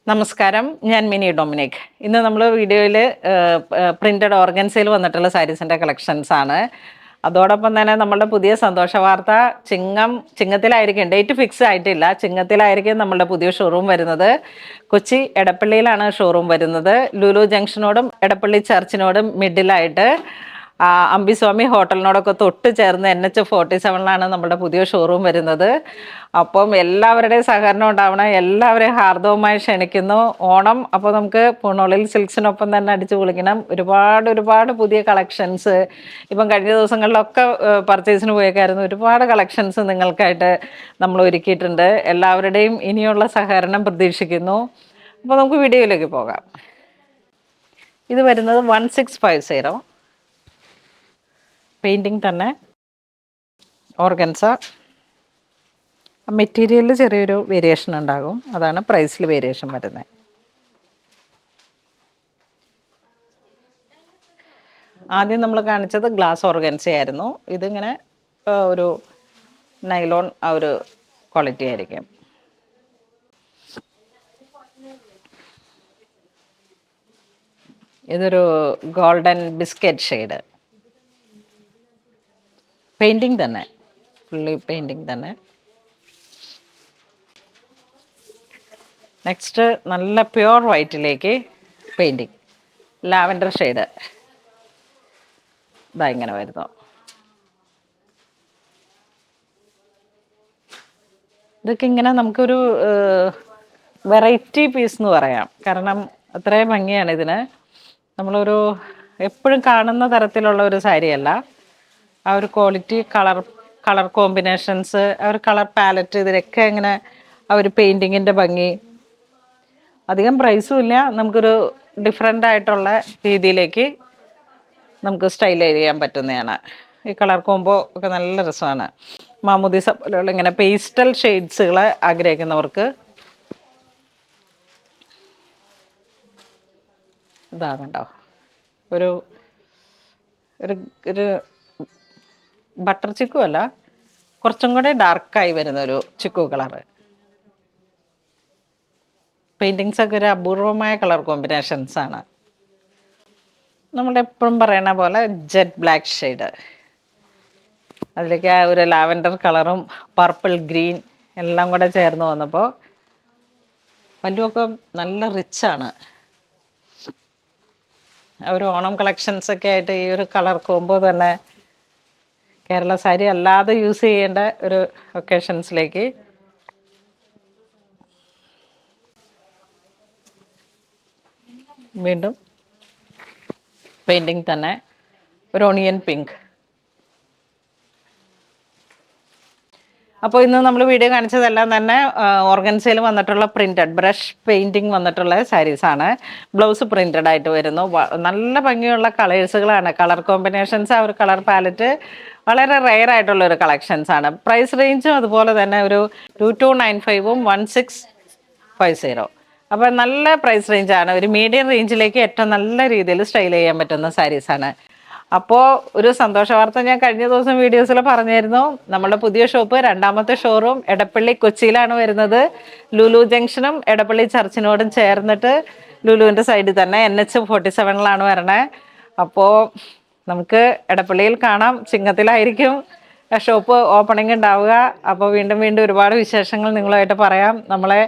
നമസ്കാരം, ഞാൻ mini Dominic. ഇന്ന് നമ്മൾ വീഡിയോയിൽ പ്രിൻറ്റഡ് ഓർഗൻസയിൽ വന്നിട്ടുള്ള സാരീസിൻ്റെ കളക്ഷൻസ് ആണ്. അതോടൊപ്പം തന്നെ നമ്മളുടെ പുതിയ സന്തോഷ വാർത്ത, ചിങ്ങത്തിലായിരിക്കും, ഡേറ്റ് ഫിക്സ് ആയിട്ടില്ല, ചിങ്ങത്തിലായിരിക്കും നമ്മളുടെ പുതിയ ഷോറൂം വരുന്നത്. കൊച്ചി എടപ്പള്ളിയിലാണ് ഷോറൂം വരുന്നത്. ലുലു ജംഗ്ഷനോടും എടപ്പള്ളി ചർച്ചിനോടും മിഡിലായിട്ട് അംബിസ്വാമി ഹോട്ടലിനോടൊക്കെ തൊട്ട് ചേർന്ന് NH-47 നമ്മുടെ പുതിയ ഷോറൂം വരുന്നത്. അപ്പം എല്ലാവരുടെയും സഹകരണം ഉണ്ടാവണം. എല്ലാവരെയും ഹാർദവമായി ക്ഷണിക്കുന്നു. ഓണം അപ്പോൾ നമുക്ക് പൂണോളിൽ സിൽക്സിനൊപ്പം തന്നെ അടിച്ചു പൊളിക്കണം. ഒരുപാട് പുതിയ കളക്ഷൻസ് ഇപ്പം കഴിഞ്ഞ ദിവസങ്ങളിലൊക്കെ പർച്ചേസിന് പോയേക്കായിരുന്നു. ഒരുപാട് കളക്ഷൻസ് നിങ്ങൾക്കായിട്ട് നമ്മൾ ഒരുക്കിയിട്ടുണ്ട്. എല്ലാവരുടെയും ഇനിയുള്ള സഹകരണം പ്രതീക്ഷിക്കുന്നു. അപ്പോൾ നമുക്ക് വീഡിയോയിലേക്ക് പോകാം. ഇത് വരുന്നത് 1650 പെയിൻറ്റിങ് തന്നെ, ഓർഗൻസ. മെറ്റീരിയലിൽ ചെറിയൊരു വേരിയേഷൻ ഉണ്ടാകും, അതാണ് പ്രൈസിൽ വേരിയേഷൻ വരുന്നത്. ആദ്യം നമ്മൾ കാണിച്ചത് ഗ്ലാസ് ഓർഗൻസ ആയിരുന്നു. ഇതിങ്ങനെ ഒരു നൈലോൺ ആ ഒരു ക്വാളിറ്റി ആയിരിക്കും. ഇതൊരു ഗോൾഡൻ ബിസ്ക്കറ്റ് ഷെയ്ഡ്, പെയിൻറ്റിങ് തന്നെ, ഫുള്ളി പെയിൻറ്റിങ് തന്നെ. നെക്സ്റ്റ് നല്ല പ്യുവർ വൈറ്റിലേക്ക് പെയിൻറ്റിങ്, ലാവൻഡർ ഷെയ്ഡ്. ഇതാ ഇങ്ങനെ വരുന്നു. ഇതൊക്കെ ഇങ്ങനെ നമുക്കൊരു വെറൈറ്റി പീസ് എന്ന് പറയാം. കാരണം അത്രയും ഭംഗിയാണ് ഇതിന്. നമ്മളൊരു എപ്പോഴും കാണുന്ന തരത്തിലുള്ള ഒരു സാരിയല്ല. ആ ഒരു ക്വാളിറ്റി, കളർ കോമ്പിനേഷൻസ്, ആ ഒരു കളർ പാലറ്റ്, ഇതിലൊക്കെ ഇങ്ങനെ ആ ഒരു പെയിൻറ്റിങ്ങിൻ്റെ ഭംഗി. അധികം പ്രൈസും ഇല്ല, നമുക്കൊരു ഡിഫറെൻ്റ് ആയിട്ടുള്ള രീതിയിലേക്ക് നമുക്ക് സ്റ്റൈൽ ചെയ്യാൻ പറ്റുന്നതാണ്. ഈ കളർ കോംബോ ഒക്കെ നല്ല രസമാണ്. മാമുദീസ പോലെയുള്ള ഇങ്ങനെ പേസ്റ്റൽ ഷെയ്ഡ്സുകൾ ആഗ്രഹിക്കുന്നവർക്ക് ഇതാകണ്ടോ, ഒരു ഒരു ബട്ടർ ചിക്കു അല്ല, കുറച്ചും കൂടെ ഡാർക്കായി വരുന്നൊരു ചിക്കു കളറ്. പെയിൻറ്റിങ്സൊക്കെ ഒരു അപൂർവമായ കളർ കോമ്പിനേഷൻസാണ്. നമ്മളെപ്പോഴും പറയണ പോലെ ജെറ്റ് ബ്ലാക്ക് ഷെയ്ഡ്, അതിലേക്ക് ആ ഒരു ലാവൻഡർ കളറും പർപ്പിൾ ഗ്രീൻ എല്ലാം കൂടെ ചേർന്ന് വന്നപ്പോൾ പല്ലുമൊക്കെ നല്ല റിച്ചാണ്. ഒരു ഓണം കളക്ഷൻസൊക്കെ ആയിട്ട് ഈ ഒരു കളർ കോംബോ തന്നെ കേരള സാരി അല്ലാതെ യൂസ് ചെയ്യേണ്ട ഒരു ഒക്കേഷൻസിലേക്ക്. വീണ്ടും പെയിൻറ്റിങ് തന്നെ, ഒരു ഓണിയൻ പിങ്ക്. അപ്പോൾ ഇന്ന് നമ്മൾ വീഡിയോ കാണിച്ചതെല്ലാം തന്നെ ഓർഗൻസയിൽ വന്നിട്ടുള്ള പ്രിൻറ്റഡ് ബ്രഷ് പെയിൻറ്റിങ് വന്നിട്ടുള്ള സാരീസാണ്. ബ്ലൗസ് പ്രിൻറ്റഡ് ആയിട്ട് വരുന്നു. നല്ല ഭംഗിയുള്ള കളേഴ്സുകളാണ്. കളർ കോമ്പിനേഷൻസ്, ആ ഒരു കളർ പാലറ്റ് വളരെ റെയർ ആയിട്ടുള്ളൊരു കളക്ഷൻസാണ്. പ്രൈസ് റേഞ്ചും അതുപോലെ തന്നെ ഒരു 2295 1650. അപ്പോൾ നല്ല പ്രൈസ് റേഞ്ചാണ്. ഒരു മീഡിയം റേഞ്ചിലേക്ക് ഏറ്റവും നല്ല രീതിയിൽ സ്റ്റൈൽ ചെയ്യാൻ പറ്റുന്ന സാരീസാണ്. അപ്പോൾ ഒരു സന്തോഷ വാർത്ത ഞാൻ കഴിഞ്ഞ ദിവസം വീഡിയോസിൽ പറഞ്ഞിരുന്നു. നമ്മളുടെ പുതിയ ഷോപ്പ്, രണ്ടാമത്തെ ഷോറൂം എടപ്പള്ളി കൊച്ചിയിലാണ് വരുന്നത്. ലുലു ജംഗ്ഷനും എടപ്പള്ളി ചർച്ചിനോടും ചേർന്നിട്ട് ലുലുവിൻ്റെ സൈഡിൽ തന്നെ NH-47 വരണേ. അപ്പോൾ നമുക്ക് എടപ്പള്ളിയിൽ കാണാം. ചിങ്ങത്തിലായിരിക്കും ഷോപ്പ് ഓപ്പണിംഗ് ഉണ്ടാവുക. അപ്പോൾ വീണ്ടും ഒരുപാട് വിശേഷങ്ങൾ നിങ്ങളുമായിട്ട് പറയാം. നമ്മളെ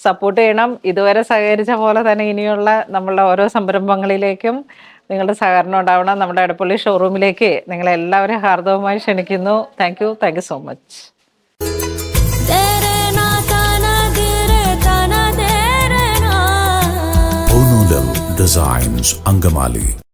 സപ്പോർട്ട് ചെയ്യണം. ഇതുവരെ സഹകരിച്ച പോലെ തന്നെ ഇനിയുള്ള നമ്മളുടെ ഓരോ സംരംഭങ്ങളിലേക്കും നിങ്ങളുടെ സഹകരണം ഉണ്ടാവണം. നമ്മുടെ എടപ്പള്ളി ഷോറൂമിലേക്ക് നിങ്ങളെല്ലാവരും ഹാർദവമായി ക്ഷണിക്കുന്നു. Thank you so much. Designs, Angamaly.